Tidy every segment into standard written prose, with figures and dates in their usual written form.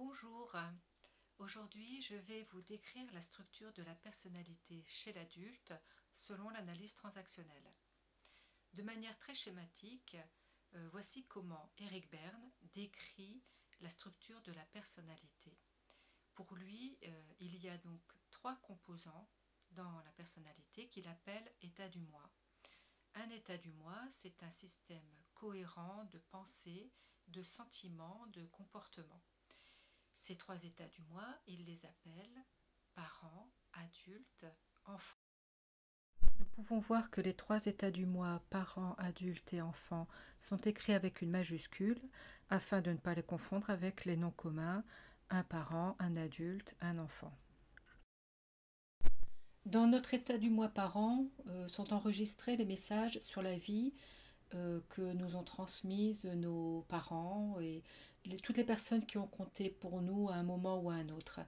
Bonjour, aujourd'hui je vais vous décrire la structure de la personnalité chez l'adulte selon l'analyse transactionnelle. De manière très schématique, voici comment Eric Berne décrit la structure de la personnalité. Pour lui, il y a donc trois composants dans la personnalité qu'il appelle état du moi. Un état du moi, c'est un système cohérent de pensée, de sentiments, de comportements. Ces trois états du moi, il les appelle parents, adultes, enfants. Nous pouvons voir que les trois états du moi, parents, adultes et enfants, sont écrits avec une majuscule afin de ne pas les confondre avec les noms communs, un parent, un adulte, un enfant. Dans notre état du moi parent sont enregistrés les messages sur la vie que nous ont transmises nos parents et toutes les personnes qui ont compté pour nous à un moment ou à un autre.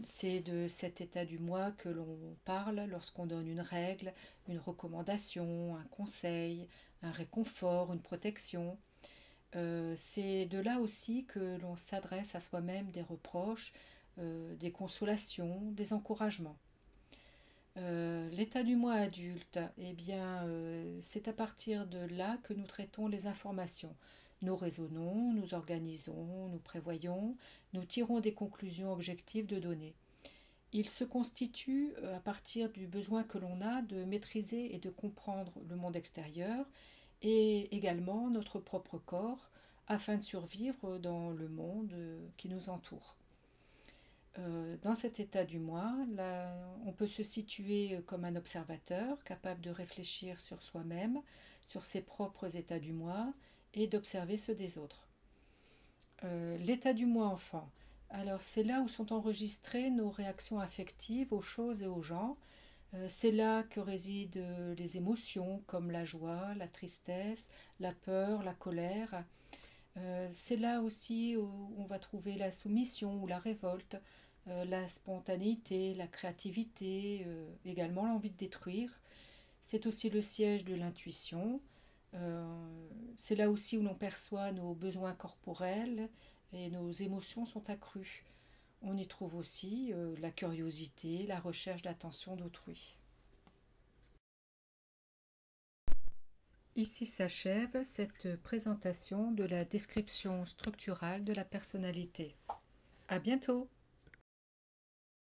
C'est de cet état du moi que l'on parle lorsqu'on donne une règle, une recommandation, un conseil, un réconfort, une protection. C'est de là aussi que l'on s'adresse à soi-même des reproches, des consolations, des encouragements. L'état du moi adulte, eh bien, c'est à partir de là que nous traitons les informations. Nous raisonnons, nous organisons, nous prévoyons, nous tirons des conclusions objectives de données. Il se constitue à partir du besoin que l'on a de maîtriser et de comprendre le monde extérieur et également notre propre corps afin de survivre dans le monde qui nous entoure. Dans cet état du moi, là, on peut se situer comme un observateur capable de réfléchir sur soi-même, sur ses propres états du moi et d'observer ceux des autres. L'état du moi enfant. Alors c'est là où sont enregistrées nos réactions affectives aux choses et aux gens. C'est là que résident les émotions comme la joie, la tristesse, la peur, la colère. C'est là aussi où on va trouver la soumission ou la révolte, la spontanéité, la créativité, également l'envie de détruire. C'est aussi le siège de l'intuition. C'est là aussi où l'on perçoit nos besoins corporels et nos émotions sont accrues. On y trouve aussi la curiosité, la recherche d'attention d'autrui. Ici s'achève cette présentation de la description structurale de la personnalité. À bientôt!